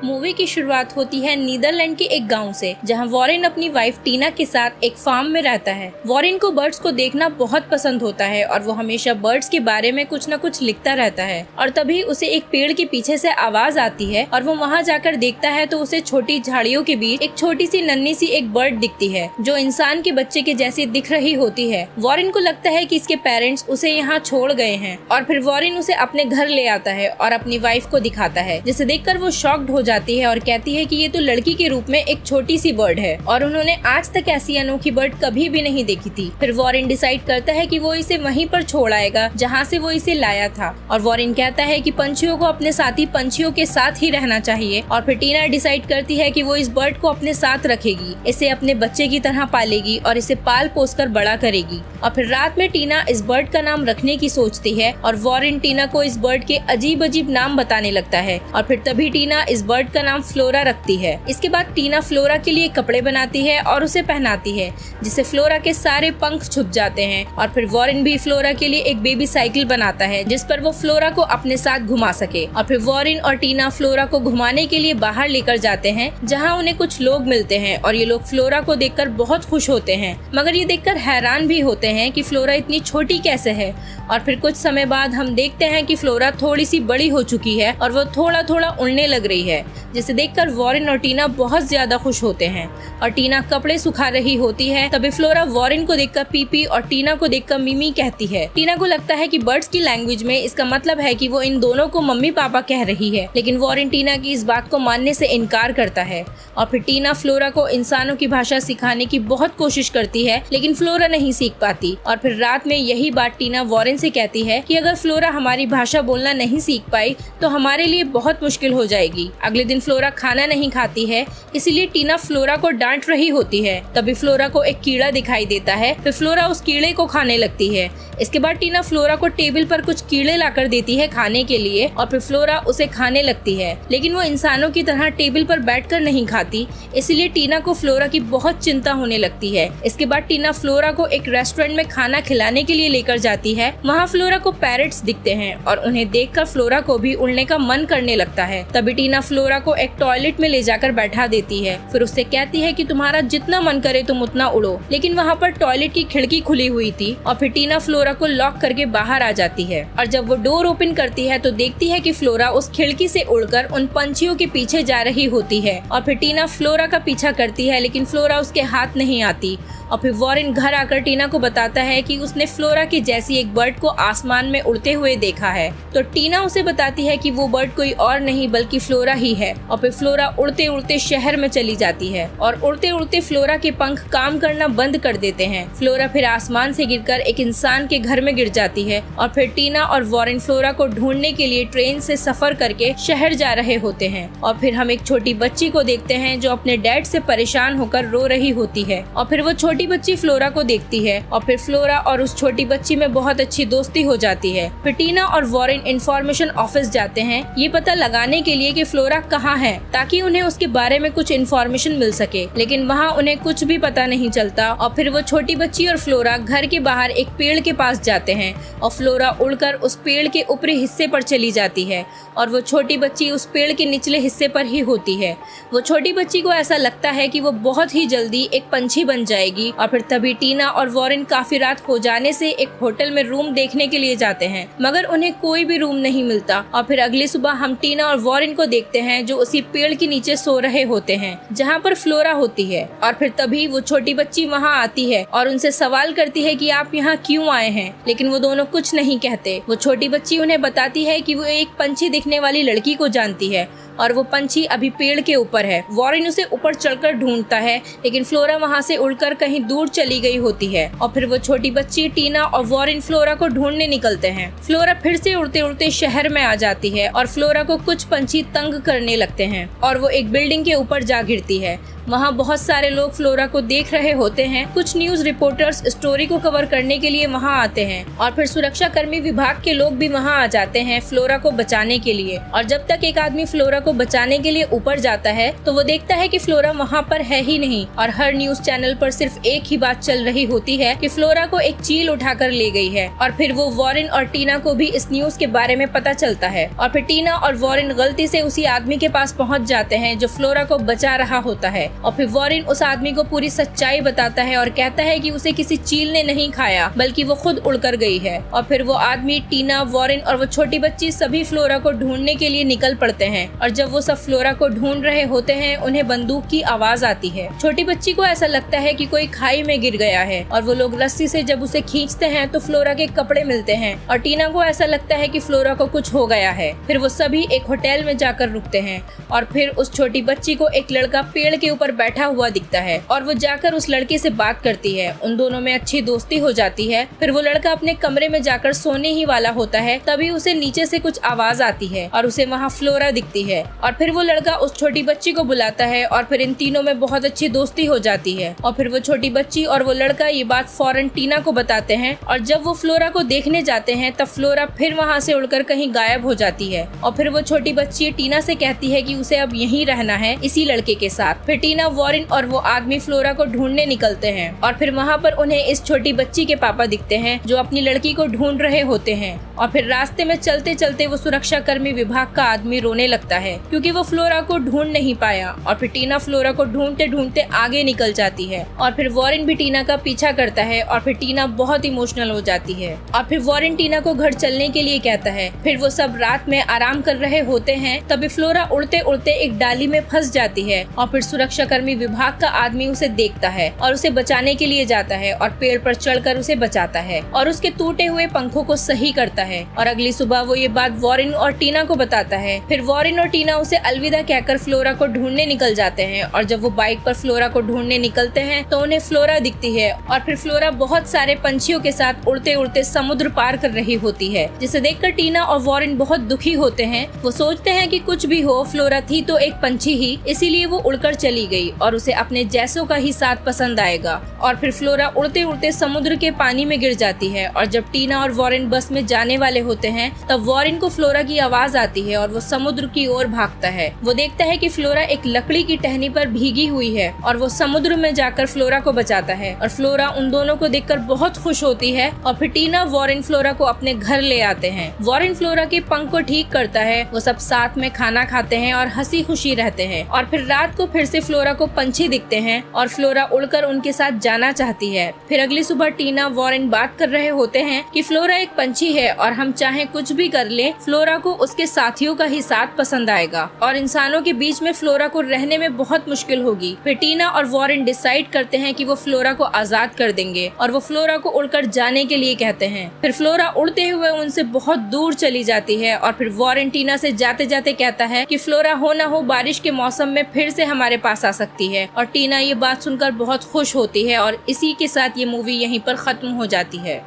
Movie की शुरुआत होती है नीदरलैंड के एक गांव से, जहां वॉरेन अपनी वाइफ टीना के साथ एक फार्म में रहता है। वॉरेन को बर्ड्स को देखना बहुत पसंद होता है और वो हमेशा बर्ड्स के बारे में कुछ न कुछ लिखता रहता है। और तभी उसे एक पेड़ के पीछे से आवाज आती है और वो वहां जाकर देखता है तो उसे छोटी झाड़ियों के बीच एक छोटी सी नन्ही सी एक बर्ड दिखती है जो इंसान के बच्चे के जैसी दिख रही होती है। वॉरेन को लगता है कि इसके पेरेंट्स उसे यहाँ छोड़ गए हैं और फिर वॉरेन उसे अपने घर ले आता है और अपनी वाइफ को दिखाता है, जिसे देखकर वो शॉक्ड हो जाती है और कहती है कि ये तो लड़की के रूप में एक छोटी सी बर्ड है और उन्होंने आज तक ऐसी अनोखी बर्ड कभी भी नहीं देखी थी। फिर वॉरेन डिसाइड करता है कि वो इसे वहीं पर छोड़ आएगा जहाँ से वो इसे लाया था और वॉरेन कहता है कि पंछियों को अपने साथी पंछियों के साथ ही रहना चाहिए। और फिर टीना डिसाइड करती है कि वो इस बर्ड को अपने साथ रखेगी, इसे अपने बच्चे की तरह पालेगी और इसे पाल पोस कर बड़ा करेगी। और फिर रात में टीना इस बर्ड का नाम रखने की सोचती है और वॉरेन टीना को इस बर्ड के अजीब अजीब नाम बताने लगता है और फिर तभी टीना इस बर्ड का नाम फ्लोरा रखती है। इसके बाद टीना फ्लोरा के लिए कपड़े बनाती है और उसे पहनाती है, जिससे फ्लोरा के सारे पंख छुप जाते हैं। और फिर वॉरेन भी फ्लोरा के लिए एक बेबी साइकिल बनाता है जिस पर वो फ्लोरा को अपने साथ घुमा सके। और फिर वॉरेन और टीना फ्लोरा को घुमाने के लिए बाहर लेकर जाते हैं, जहाँ उन्हें कुछ लोग मिलते हैं और ये लोग फ्लोरा को देखकर बहुत खुश होते हैं, मगर ये देखकर हैरान भी होते हैं कि फ्लोरा इतनी छोटी कैसे है। और फिर कुछ समय बाद हम देखते हैं कि फ्लोरा थोड़ी सी बड़ी हो चुकी है और वो थोड़ा थोड़ा उड़ने लग रही है, जिसे देखकर वॉरेन और टीना बहुत ज्यादा खुश होते हैं। और टीना कपड़े सुखा रही होती है, तभी फ्लोरा वॉरेन को देखकर पीपी और टीना को देखकर मिमी कहती है। टीना को लगता है कि बर्ड्स की लैंग्वेज में इसका मतलब है कि वो इन दोनों को मम्मी पापा कह रही है, लेकिन वॉरेन टीना की इस बात को मानने से इनकार करता है। और फिर टीना फ्लोरा को इंसानों की भाषा सिखाने की बहुत कोशिश करती है, लेकिन फ्लोरा नहीं सीख पाती। और फिर रात में यही बात टीना वॉरेन से कहती है कि अगर फ्लोरा हमारी भाषा बोलना नहीं सीख पाई तो हमारे लिए बहुत मुश्किल हो जाएगी। अगले दिन फ्लोरा खाना नहीं खाती है, इसीलिए टीना फ्लोरा को डांट रही होती है। तभी फ्लोरा को एक कीड़ा दिखाई देता है, फिर फ्लोरा उस कीड़े को खाने लगती है। इसके बाद टीना फ्लोरा को टेबल पर कुछ कीड़े लाकर देती है खाने के लिए और फिर फ्लोरा उसे खाने लगती है, लेकिन वो इंसानों की तरह टेबल पर बैठकर नहीं खाती, इसलिए टीना को फ्लोरा की बहुत चिंता होने लगती है। इसके बाद टीना फ्लोरा को एक रेस्टोरेंट में खाना खिलाने के लिए लेकर जाती है। वहाँ फ्लोरा को पैरट्स दिखते हैं और उन्हें देखकर फ्लोरा को भी उड़ने का मन करने लगता है। तभी टीना फ्लोरा को एक टॉयलेट में ले जाकर बैठा देती है, फिर उससे कहती है कि तुम्हारा जितना मन करे तुम उतना उड़ो, लेकिन वहाँ पर टॉयलेट की खिड़की खुली हुई थी और फिर टीना फ्लोरा को लॉक करके बाहर आ जाती है। और जब वो डोर ओपन करती है तो देखती है कि फ्लोरा उस खिड़की से उड़कर उन पंछियों के पीछे जा रही होती है। और फिर टीना फ्लोरा का पीछा करती है, लेकिन फ्लोरा उसके हाथ नहीं आती। और फिर वॉरेन घर आकर टीना को बताता है कि उसने फ्लोरा की जैसी एक बर्ड को आसमान में उड़ते हुए देखा है। तो टीना उसे बताती है कि वो बर्ड कोई और नहीं बल्कि फ्लोरा ही है। और फिर फ्लोरा उड़ते उड़ते शहर में चली जाती है और उड़ते उड़ते फ्लोरा के पंख काम करना बंद कर देते हैं। फ्लोरा फिर आसमान से गिरकर एक इंसान के घर में गिर जाती है और फिर टीना और वॉरेन फ्लोरा को ढूंढने के लिए ट्रेन से सफर करके शहर जा रहे होते हैं। और फिर हम एक छोटी बच्ची को देखते हैं जो अपने डैड से परेशान होकर रो रही होती है। और फिर वो छोटी बच्ची फ्लोरा को देखती है और फिर फ्लोरा और उस छोटी बच्ची में बहुत अच्छी दोस्ती हो जाती है। फिर टीना और वॉरेन इंफॉर्मेशन ऑफिस जाते हैं ये पता लगाने के लिए कि फ्लोरा कहाँ है, ताकि उन्हें उसके बारे में कुछ इन्फॉर्मेशन मिल सके, लेकिन वहाँ उन्हें कुछ भी पता नहीं चलता। और फिर वो छोटी बच्ची और फ्लोरा घर के बाहर एक पेड़ के पास जाते हैं और फ्लोरा उड़कर उस पेड़ के ऊपरी हिस्से पर चली जाती है और वो छोटी बच्ची उस पेड़ के निचले हिस्से पर ही होती है। वो छोटी बच्ची को ऐसा लगता है कि वो बहुत ही जल्दी एक पंछी बन जाएगी। और फिर तभी टीना और वॉरेन काफी रात हो जाने से एक होटल में रूम देखने के लिए जाते हैं, मगर उन्हें कोई भी रूम नहीं मिलता। और फिर अगली सुबह हम टीना और वॉरेन को देखते हैं जो उसी पेड़ के नीचे सो रहे होते हैं जहाँ पर फ्लोरा होती है। और फिर तभी वो छोटी बच्ची वहाँ आती है और उनसे सवाल करती है कि आप यहाँ क्यों आए हैं, लेकिन वो दोनों कुछ नहीं कहते। वो छोटी बच्ची उन्हें बताती है कि वो एक पंछी दिखने वाली लड़की को जानती है और वो पंछी अभी पेड़ के ऊपर है। वॉरेन उसे ऊपर चढ़कर ढूंढता है, लेकिन फ्लोरा वहाँ से उड़कर कहीं दूर चली गई होती है। और फिर वो छोटी बच्ची टीना और वॉरेन फ्लोरा को ढूंढने निकलते हैं। फ्लोरा फिर से उड़ते उड़ते शहर में आ जाती है और फ्लोरा को कुछ पंछी तंग करने लगते हैं और वो एक बिल्डिंग के ऊपर जा गिरती है। वहाँ बहुत सारे लोग फ्लोरा को देख रहे होते हैं। कुछ न्यूज रिपोर्टर्स स्टोरी को कवर करने के लिए वहाँ आते हैं और फिर सुरक्षा कर्मी विभाग के लोग भी वहाँ आ जाते हैं फ्लोरा को बचाने के लिए। और जब तक एक आदमी फ्लोरा को को बचाने के लिए ऊपर जाता है तो वो देखता है कि फ्लोरा वहाँ पर है ही नहीं और हर न्यूज चैनल पर सिर्फ एक ही बात चल रही होती है कि फ्लोरा को एक चील उठाकर ले गई है। और फिर वो वॉरेन और टीना को भी इस न्यूज के बारे में पता चलता है और फिर टीना और वॉरेन गलती से उसी आदमी के पास पहुँच जाते हैं जो फ्लोरा को बचा रहा होता है। और फिर वॉरेन उस आदमी को पूरी सच्चाई बताता है और कहता है कि उसे किसी चील ने नहीं खाया बल्कि वो खुद उड़कर गई है। और फिर वो आदमी, टीना, वॉरेन और वो छोटी बच्ची सभी फ्लोरा को ढूंढने के लिए निकल पड़ते हैं। और जब वो सब फ्लोरा को ढूंढ रहे होते हैं उन्हें बंदूक की आवाज आती है। छोटी बच्ची को ऐसा लगता है कि कोई खाई में गिर गया है और वो लोग रस्सी से जब उसे खींचते हैं तो फ्लोरा के कपड़े मिलते हैं और टीना को ऐसा लगता है कि फ्लोरा को कुछ हो गया है। फिर वो सभी एक होटल में जाकर रुकते हैं और फिर उस छोटी बच्ची को एक लड़का पेड़ के ऊपर बैठा हुआ दिखता है और वो जाकर उस लड़के से बात करती है। उन दोनों में अच्छी दोस्ती हो जाती है। फिर वो लड़का अपने कमरे में जाकर सोने ही वाला होता है, तभी उसे नीचे से कुछ आवाज आती है और उसे वहाँ फ्लोरा दिखती है। और फिर वो लड़का उस छोटी बच्ची को बुलाता है और फिर इन तीनों में बहुत अच्छी दोस्ती हो जाती है। और फिर वो छोटी बच्ची और वो लड़का ये बात फौरन टीना को बताते हैं और जब वो फ्लोरा को देखने जाते हैं तब फ्लोरा फिर वहाँ से उड़कर कहीं गायब हो जाती है। और फिर वो छोटी बच्ची टीना से कहती है कि उसे अब यहीं रहना है इसी लड़के के साथ। फिर टीना, वॉरेन और वो आदमी फ्लोरा को ढूंढने निकलते हैं और फिर वहाँ पर उन्हें इस छोटी बच्ची के पापा दिखते हैं जो अपनी लड़की को ढूंढ रहे होते हैं। और फिर रास्ते में चलते चलते वो सुरक्षा कर्मी विभाग का आदमी रोने लगता है क्योंकि वो फ्लोरा को ढूंढ नहीं पाया। और फिर टीना फ्लोरा को ढूंढते ढूंढते आगे निकल जाती है और फिर वॉरेन भी टीना का पीछा करता है और फिर टीना बहुत इमोशनल हो जाती है। और फिर वॉरेन टीना को घर चलने के लिए कहता है। फिर वो सब रात में आराम कर रहे होते हैं, तभी फ्लोरा उड़ते उड़ते एक डाली में फंस जाती है और फिर सुरक्षा कर्मी विभाग का आदमी उसे देखता है और उसे बचाने के लिए जाता है और पेड़ पर चढ़कर उसे बचाता है और उसके टूटे हुए पंखों को सही करता है। और अगली सुबह वो ये बात वॉरेन और टीना को बताता है। फिर वॉरेन और टीना उसे अलविदा कहकर फ्लोरा को ढूंढने निकल जाते हैं और जब वो बाइक पर फ्लोरा को ढूंढने निकलते हैं तो उन्हें फ्लोरा दिखती है और फिर फ्लोरा बहुत सारे पंछियों के साथ उड़ते उड़ते समुद्र पार कर रही होती है, जिसे देखकर टीना और वॉरेन बहुत दुखी होते हैं। वो सोचते हैं कि कुछ भी हो, फ्लोरा थी तो एक पंछी ही, इसीलिए वो उड़कर चली गई और उसे अपने जैसों का ही साथ पसंद आएगा। और फिर फ्लोरा उड़ते उड़ते समुद्र के पानी में गिर जाती है और जब टीना और वॉरेन बस में जाने वाले होते हैं तब वॉरेन को फ्लोरा की आवाज आती है और वो समुद्र की ओर भागता है। वो देखता है कि फ्लोरा एक लकड़ी की टहनी पर भीगी हुई है और वो समुद्र में जाकर फ्लोरा को बचाता है और फ्लोरा उन दोनों को देखकर बहुत खुश होती है। और फिर टीना, वॉरेन फ्लोरा को अपने घर ले आते हैं। वॉरेन फ्लोरा के पंख को ठीक करता है। वो सब साथ में खाना खाते हैं और हंसी खुशी रहते हैं। और फिर रात को फिर से फ्लोरा को पंछी दिखते हैं और फ्लोरा उड़कर उनके साथ जाना चाहती है। फिर अगली सुबह टीना, वॉरेन बात कर रहे होते हैं कि फ्लोरा एक पंछी है और हम चाहे कुछ भी कर ले, फ्लोरा को उसके साथियों का ही साथ पसंद आएगा और इंसानों के बीच में फ्लोरा को रहने में बहुत मुश्किल होगी। फिर टीना और वॉरेन डिसाइड करते हैं कि वो फ्लोरा को आजाद कर देंगे और वो फ्लोरा को उड़कर जाने के लिए कहते हैं। फिर फ्लोरा उड़ते हुए उनसे बहुत दूर चली जाती है और फिर वॉरेन टीना से जाते जाते कहता है कि फ्लोरा हो ना हो बारिश के मौसम में फिर से हमारे पास आ सकती है। और टीना ये बात सुनकर बहुत खुश होती है और इसी के साथ ये मूवी यहीं पर खत्म हो जाती है।